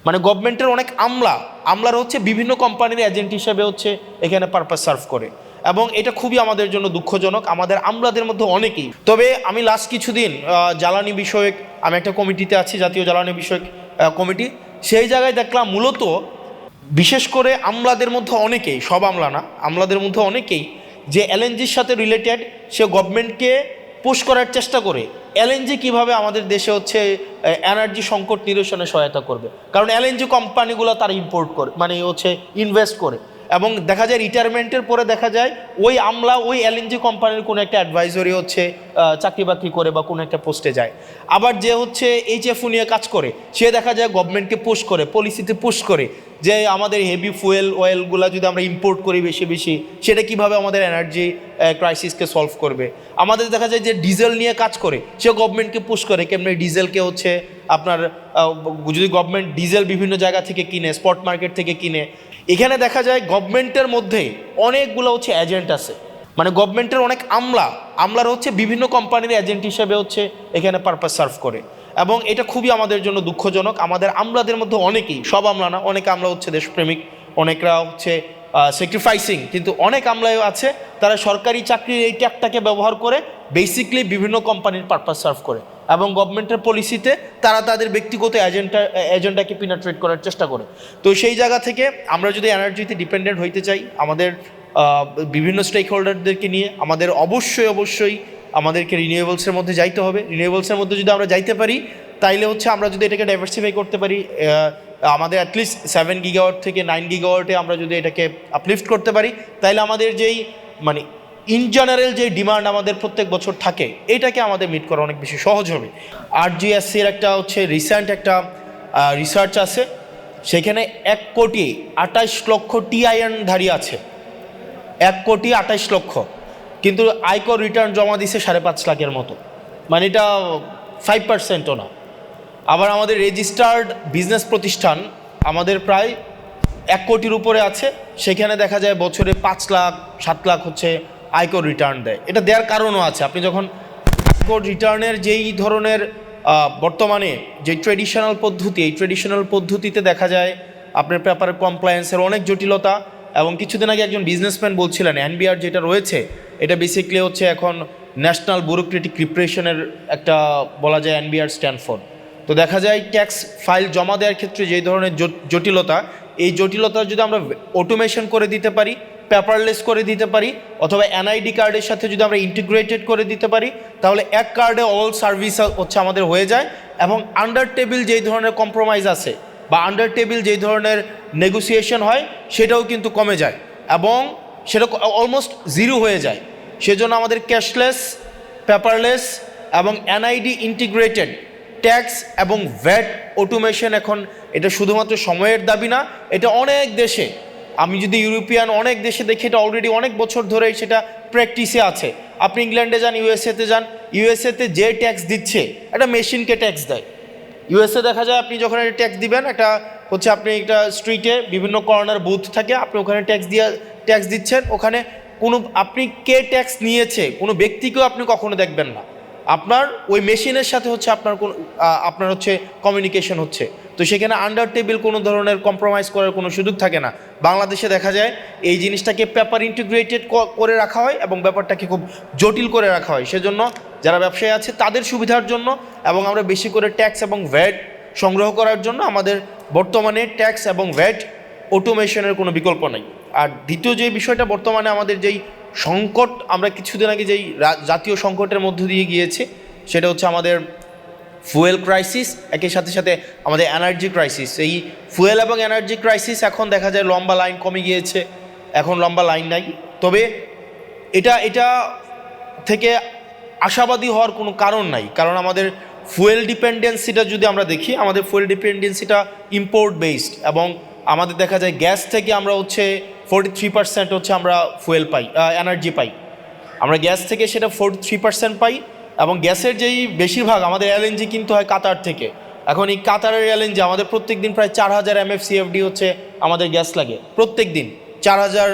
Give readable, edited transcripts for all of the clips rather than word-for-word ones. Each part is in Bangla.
মানে গভর্নমেন্টের অনেক আমলারা হচ্ছে বিভিন্ন কোম্পানির এজেন্ট হিসেবে হচ্ছে এখানে পারপাস সার্ভ করে, এবং এটা খুবই আমাদের জন্য দুঃখজনক। আমাদের আমলাদের মধ্যে অনেকেই, তবে আমি লাস্ট কিছুদিন জ্বালানি বিষয়ক, আমি একটা কমিটিতে আছি, জাতীয় জ্বালানি বিষয়ক কমিটি, সেই জায়গায় দেখলাম মূলত বিশেষ করে আমলাদের মধ্যে অনেকেই, সব আমলা না, আমলাদের মধ্যে অনেকেই যে এলএনজির সাথে রিলেটেড সে গভর্নমেন্টকে পুশ করার চেষ্টা করে এলএনজি কিভাবে আমাদের দেশে হচ্ছে এনার্জি সংকট নিরসনে সহায়তা করবে। কারণ এলএনজি কোম্পানিগুলো তারা ইম্পোর্ট করে, মানে হচ্ছে ইনভেস্ট করে, এবং দেখা যায় রিটায়ারমেন্টের পরে দেখা যায় ওই আমলা ওই এলএনজি কোম্পানির কোনো একটা অ্যাডভাইজরি হচ্ছে চাকরি বাকরি করে বা কোনো একটা পোস্টে যায়। আবার যে হচ্ছে এইচএফও নিয়ে কাজ করে সে দেখা যায় গভর্নমেন্টকে পুশ করে, পলিসিতে পুশ করে যে আমাদের হেভি ফুয়েল অয়েলগুলো যদি আমরা ইম্পোর্ট করি বেশি বেশি, সেটা কিভাবে আমাদের এনার্জি ক্রাইসিসকে সলভ করবে। আমাদের দেখা যায় যে ডিজেল নিয়ে কাজ করে সে গভর্নমেন্টকে পুশ করে কেমনি ডিজেলকে হচ্ছে আপনার যদি গভর্নমেন্ট ডিজেল বিভিন্ন জায়গা থেকে কিনে, স্পট মার্কেট থেকে কিনে, এখানে দেখা যায় গভর্নমেন্টের মধ্যে অনেকগুলো হচ্ছে এজেন্ট আছে, মানে গভর্নমেন্টের অনেক আমলারা হচ্ছে বিভিন্ন কোম্পানির এজেন্ট হিসেবে হচ্ছে এখানে পারপাস সার্ভ করে, এবং এটা খুবই আমাদের জন্য দুঃখজনক। আমাদের আমলাদের মধ্যে অনেকেই, সব আমলা না, অনেক আমলা হচ্ছে দেশপ্রেমিক, অনেকরা হচ্ছে স্যাক্রিফাইসিং, কিন্তু অনেক আমলাও আছে তারা সরকারি চাকরির এই ট্যাগটাকে ব্যবহার করে বেসিকলি বিভিন্ন কোম্পানির পারপাস সার্ভ করে, এবং গভর্নমেন্টের পলিসিতে তারা তাদের ব্যক্তিগত এজেন্ডাকে পিনাট্রেট করার চেষ্টা করে। তো সেই জায়গা থেকে আমরা যদি এনার্জিতে ডিপেন্ডেন্ট হইতে চাই, আমাদের বিভিন্ন স্টেক হোল্ডারদেরকে নিয়ে আমাদের অবশ্যই আমাদেরকে রিনিউয়েবলসের মধ্যে যাইতে হবে। রিনিউয়েবলসের মধ্যে যদি আমরা যাইতে পারি তাইলে হচ্ছে আমরা যদি এটাকে ডাইভার্সিফাই করতে পারি, আমাদের অ্যাটলিস্ট 7 গিগাওয়াট থেকে 9 গিগাওয়াটে আমরা যদি এটাকে আপলিফট করতে পারি, তাইলে আমাদের যেই মানে ইন জেনারেল যে ডিমান্ড আমাদের প্রত্যেক বছর থাকে এটাকে আমাদের মিট করা অনেক বেশি সহজ হবে। আরজিএসসির একটা হচ্ছে রিসেন্ট একটা রিসার্চ আছে, সেখানে 1,28,00,000 টিআইএনধারী আছে, 1,28,00,000, কিন্তু আয়কর রিটার্ন জমা দিছে 5.5 লাখের মতো, মানে এটা 5%ও না। আবার আমাদের রেজিস্টার্ড বিজনেস প্রতিষ্ঠান আমাদের প্রায় 1 কোটির উপরে আছে, সেখানে দেখা যায় বছরে 5 লাখ 7 লাখ হচ্ছে আয়কর রিটার্ন দেয়। এটা দেওয়ার কারণও আছে, আপনি যখন আয়কর রিটার্নের যেই ধরনের বর্তমানে যে ট্রেডিশনাল পদ্ধতি, এই ট্রেডিশনাল পদ্ধতিতে দেখা যায় আপনার পেপার কমপ্লায়েন্সের অনেক জটিলতা, এবং কিছুদিন আগে একজন বিজনেসম্যান বলছিলেন এনবিআর যেটা রয়েছে এটা বেসিক্যালি হচ্ছে এখন ন্যাশনাল ব্যুরোক্রেটিক রিপ্রেশনের একটা বলা যায় এনবিআর স্ট্যান্ড ফর। তো দেখা যায় ট্যাক্স ফাইল জমা দেওয়ার ক্ষেত্রে যেই ধরনের জটিলতা, এই জটিলতা যদি আমরা অটোমেশন করে দিতে পারি, পেপারলেস করে দিতে পারি, অথবা এনআইডি কার্ডের সাথে যদি আমরা ইন্টিগ্রেটেড করে দিতে পারি, তাহলে এক কার্ডে অল সার্ভিস হচ্ছে আমাদের হয়ে যায়, এবং আন্ডার টেবিল যেই ধরনের কম্প্রোমাইজ আছে বা আন্ডার টেবিল যেই ধরনের নেগোসিয়েশন হয় সেটাও কিন্তু কমে যায়, এবং সেটা অলমোস্ট জিরো হয়ে যায়। সেজন্য আমাদের ক্যাশলেস, পেপারলেস এবং এনআইডি ইন্টিগ্রেটেড ট্যাক্স এবং ভ্যাট অটোমেশন, এখন এটা শুধুমাত্র সময়ের দাবি না, এটা অনেক দেশে, আমি যদি ইউরোপিয়ান অনেক দেশে দেখি এটা অলরেডি অনেক বছর ধরেই সেটা প্র্যাকটিসে আছে। আপনি ইংল্যান্ডে যান, ইউএসএতে যান, ইউএসএতে যে ট্যাক্স দিচ্ছে একটা মেশিনকে ট্যাক্স দেয়। ইউএসএ দেখা যায় আপনি যখন একটা ট্যাক্স দিবেন, একটা হচ্ছে আপনি একটা স্ট্রিটে বিভিন্ন কর্নার বুথ থাকে, আপনি ওখানে ট্যাক্স দিচ্ছেন, ওখানে কোনো আপনি কে ট্যাক্স নিয়েছে কোনো ব্যক্তিকেও আপনি কখনো দেখবেন না, আপনার ওই মেশিনের সাথে হচ্ছে আপনার হচ্ছে কমিউনিকেশন হচ্ছে। তো সেখানে আন্ডার টেবিল কোনো ধরনের কম্প্রোমাইজ করার কোনো সুযোগ থাকে না। বাংলাদেশে দেখা যায় এই জিনিসটাকে পেপার ইন্টিগ্রেটেড করে রাখা হয় এবং ব্যাপারটাকে খুব জটিল করে রাখা হয়। সেজন্য যারা ব্যবসায়ী আছে তাদের সুবিধার জন্য, এবং আমরা বেশি করে ট্যাক্স এবং ভ্যাট সংগ্রহ করার জন্য আমাদের বর্তমানে ট্যাক্স এবং ভ্যাট অটোমেশনের কোনো বিকল্প নেই। আর দ্বিতীয় যে বিষয়টা, বর্তমানে আমাদের যেই সংকট, আমরা কিছুদিন আগে যেই জাতীয় সংকটের মধ্য দিয়ে গিয়েছি, সেটা হচ্ছে আমাদের ফুয়েল ক্রাইসিস, একই সাথে সাথে আমাদের এনার্জি ক্রাইসিস। এই ফুয়েল এবং এনার্জি ক্রাইসিস এখন দেখা যায় লম্বা লাইন কমে গিয়েছে, এখন লম্বা লাইন নাই। তবে এটা থেকে আশাবাদী হওয়ার কোনো কারণ নাই, কারণ আমাদের ফুয়েল ডিপেন্ডেন্সিটা যদি আমরা দেখি, আমাদের ফুয়েল ডিপেন্ডেন্সিটা ইম্পোর্ট বেসড, এবং আমাদের দেখা যায় গ্যাস থেকে আমরা হচ্ছে 43% হচ্ছে আমরা ফুয়েল পাই, এনার্জি পাই। আমরা গ্যাস থেকে সেটা 43% পাই, এবং গ্যাসের যেই বেশিরভাগ আমাদের এলএনজি কিন্তু হয় কাতার থেকে। এখন এই কাতারের এলএনজি আমাদের প্রত্যেক দিন প্রায় 4000 MFCFD হচ্ছে আমাদের গ্যাস লাগে প্রত্যেক দিন, 4000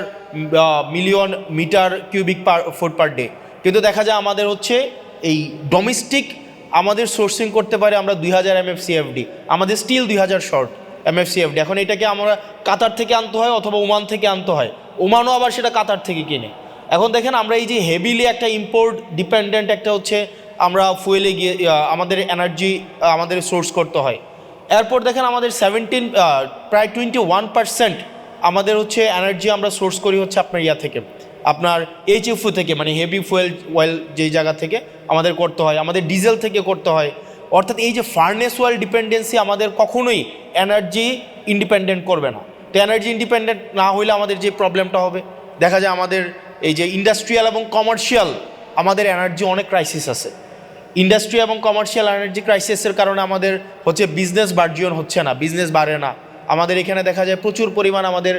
million meter cubic foot per day. কিন্তু দেখা যায় আমাদের হচ্ছে এই ডোমেস্টিক আমাদের সোর্সিং করতে পারে আমরা 2000 MFCFD, আমাদের স্টিল 2000 শর্ট। MFCFD। এখন এটাকে আমরা কাতার থেকে আনতে হয় অথবা ওমান থেকে আনতে হয়, ওমানও আবার সেটা কাতার থেকে কিনে। এখন দেখেন আমরা এই যে হেভিলি একটা ইম্পোর্ট ডিপেন্ডেন্ট একটা হচ্ছে আমরা ফুয়েলে গিয়ে আমাদের এনার্জি আমাদের সোর্স করতে হয়। এরপর দেখেন আমাদের প্রায় 21% আমাদের হচ্ছে এনার্জি আমরা সোর্স করি হচ্ছে আপনার থেকে আপনার HFO থেকে, মানে হেভি ফুয়েল অয়েল যেই জায়গা থেকে আমাদের করতে হয়, আমাদের ডিজেল থেকে করতে হয়। অর্থাৎ এই যে ফার্নেস অয়েল ডিপেন্ডেন্সি আমাদের কখনোই এনার্জি ইন্ডিপেন্ডেন্ট করবে না। তো এনার্জি ইন্ডিপেন্ডেন্ট না হইলে আমাদের যে প্রবলেমটা হবে, দেখা যায় আমাদের এই যে ইন্ডাস্ট্রিয়াল এবং কমার্শিয়াল আমাদের এনার্জি অনেক ক্রাইসিস আছে। ইন্ডাস্ট্রি এবং কমার্শিয়াল এনার্জি ক্রাইসিসের কারণে আমাদের হচ্ছে বিজনেস বার্জিয়ন হচ্ছে না, বিজনেস বাড়ে না। আমাদের এখানে দেখা যায় প্রচুর পরিমাণ আমাদের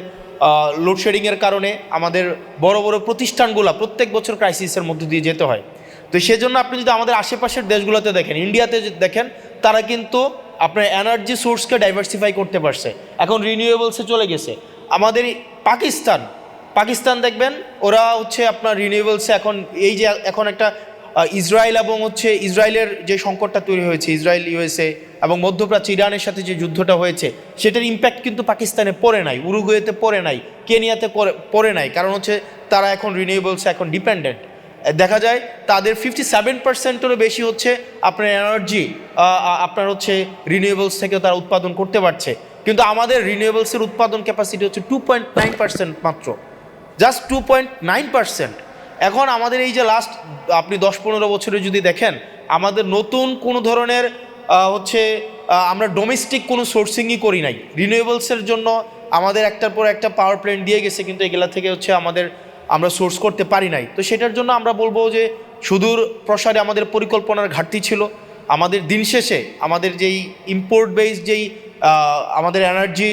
লোডশেডিংয়ের কারণে আমাদের বড় বড় প্রতিষ্ঠানগুলো প্রত্যেক বছর ক্রাইসিসের মধ্যে দিয়ে যেতে হয়। তো সেজন্য আপনি যদি আমাদের আশেপাশের দেশগুলোতে দেখেন, ইন্ডিয়াতে দেখেন, তারা কিন্তু আপনার এনার্জি সোর্সকে ডাইভার্সিফাই করতে পারছে, এখন রিনিউয়েবলসে চলে গেছে। আমাদের পাকিস্তান দেখবেন ওরা হচ্ছে আপনার রিনিউয়েবলসে এখন এই যে এখন একটা ইসরায়েল এবং হচ্ছে ইসরায়েলের যে সংকটটা তৈরি হয়েছে, ইসরায়েল USA এবং মধ্যপ্রাচ্য ইরানের সাথে যে যুদ্ধটা হয়েছে, সেটার ইম্প্যাক্ট কিন্তু পাকিস্তানে পড়ে নাই, উরুগুয়েতে পড়ে নাই, কেনিয়াতে পড়ে নাই, কারণ হচ্ছে তারা এখন রিনিউয়েবলসে এখন ডিপেন্ডেন্ট। দেখা যায় তাদের 57%-এরও বেশি হচ্ছে আপনার এনার্জি আপনার হচ্ছে রিনিউয়েবলস থেকে তারা উৎপাদন করতে পারছে। কিন্তু আমাদের রিনিউয়েবলসের উৎপাদন ক্যাপাসিটি হচ্ছে 2.9% মাত্র, জাস্ট 2.9%। এখন আমাদের এই যে লাস্ট আপনি 10-15 বছরে যদি দেখেন, আমাদের নতুন কোনো ধরনের হচ্ছে আমরা ডোমেস্টিক কোনো সোর্সিংই করি নাই রিনিউয়েবলসের জন্য। আমাদের একটার পর একটা পাওয়ার প্ল্যান্ট দিয়ে গেছে, কিন্তু এগুলা থেকে হচ্ছে আমরা সোর্স করতে পারি নাই। তো সেটার জন্য আমরা বলবো যে সুদূর প্রসারে আমাদের পরিকল্পনার ঘাটতি ছিল। আমাদের দিন শেষে আমাদের যেই ইম্পোর্ট বেসড যেই আমাদের এনার্জি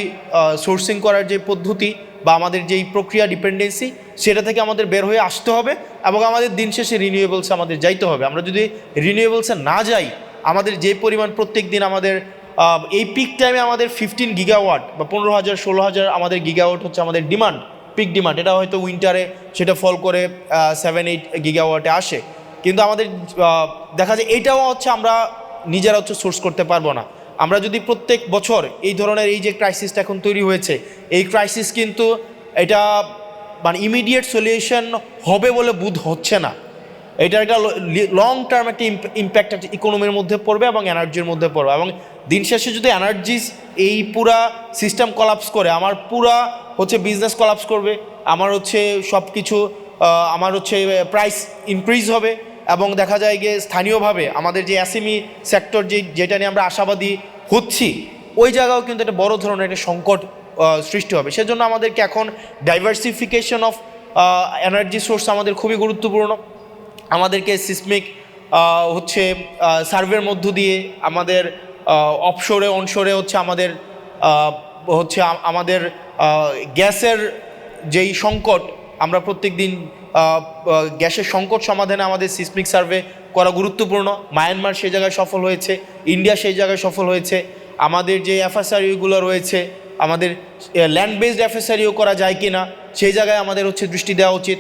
সোর্সিং করার যে পদ্ধতি বা আমাদের যেই প্রক্রিয়া ডিপেন্ডেন্সি, সেটা থেকে আমাদের বের হয়ে আসতে হবে এবং আমাদের দিন শেষে রিনিউয়েবলসে আমাদের যাইতে হবে। আমরা যদি রিনিউয়েবলসে না যাই, আমাদের যে পরিমাণ প্রত্যেক দিন আমাদের এই পিক টাইমে আমাদের 15 গিগাওয়াট বা 15,000-16,000 আমাদের গিগাওয়াট হচ্ছে আমাদের ডিমান্ড, পিক ডিমান্ড। এটা হয়তো উইন্টারে সেটা ফল করে 7-8 গিগাওয়াটে আসে, কিন্তু আমাদের দেখা যায় এইটাও হচ্ছে আমরা নিজেরা হচ্ছে সোর্স করতে পারবো না। আমরা যদি প্রত্যেক বছর এই ধরনের এই যে ক্রাইসিসটা এখন তৈরি হয়েছে, এই ক্রাইসিস কিন্তু এটা মানে ইমিডিয়েট সলিউশন হবে বলে বোধ হচ্ছে না। এটা একটা লং টার্ম একটা ইম্প্যাক্ট একটা ইকোনমির মধ্যে পড়বে এবং এনার্জির মধ্যে পড়বে, এবং দিন শেষে যদি এনার্জি এই পুরা সিস্টেম কলাপস করে, আমার পুরা হচ্ছে বিজনেস কলাপস করবে, আমার হচ্ছে সব কিছু আমার হচ্ছে প্রাইস ইনক্রিজ হবে, এবং দেখা যায় গিয়ে স্থানীয়ভাবে আমাদের যে SME সেক্টর যেটা নিয়ে আমরা আশাবাদী হচ্ছি, ওই জায়গাও কিন্তু একটা বড় ধরনের একটা সংকট সৃষ্টি হবে। সেজন্য আমাদেরকে এখন ডাইভার্সিফিকেশন অফ এনার্জি সোর্স আমাদের খুবই গুরুত্বপূর্ণ। আমাদেরকে সিসমিক হচ্ছে সার্ভের মধ্য দিয়ে আমাদের অফশোরে অনশোরে হচ্ছে আমাদের গ্যাসের যেই সংকট, আমরা প্রত্যেক দিন গ্যাসের সংকট সমাধানে আমাদের সিসমিক সার্ভে করা গুরুত্বপূর্ণ। মায়ানমার সেই জায়গায় সফল হয়েছে, ইন্ডিয়া সেই জায়গায় সফল হয়েছে। আমাদের যে FSRUগুলো রয়েছে, আমাদের ল্যান্ড বেসড FSRU করা যায় কি না, সেই জায়গায় আমাদের হচ্ছে দৃষ্টি দেওয়া উচিত।